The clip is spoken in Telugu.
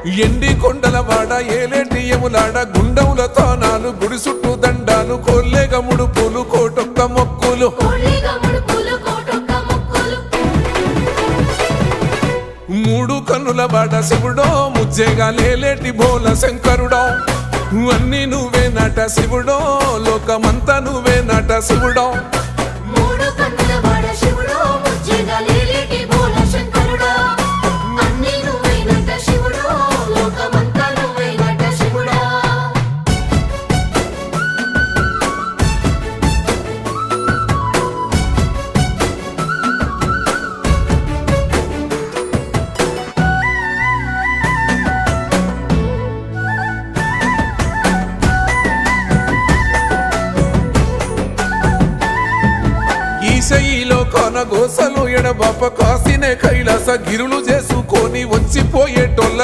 ఎండి కొండల వాడ ఏలేటియములాడ గుండముల తానాలు గుడి చుట్టూ దండాలు కోల్లేగ ముడుపులు కోటొక్క మొక్కులు మూడు కన్నుల వాడ శివుడో ముజ్జేగా లేలేటి బోల శంకరుడో అన్ని నువ్వే నట శివుడో లోకమంతా నువ్వే నట శివుడో ఈశయిలో కొనగోసలు ఎడబాప కాసినే కైలాస గిరులు చేసుకొని వచ్చిపోయేటోళ్ళ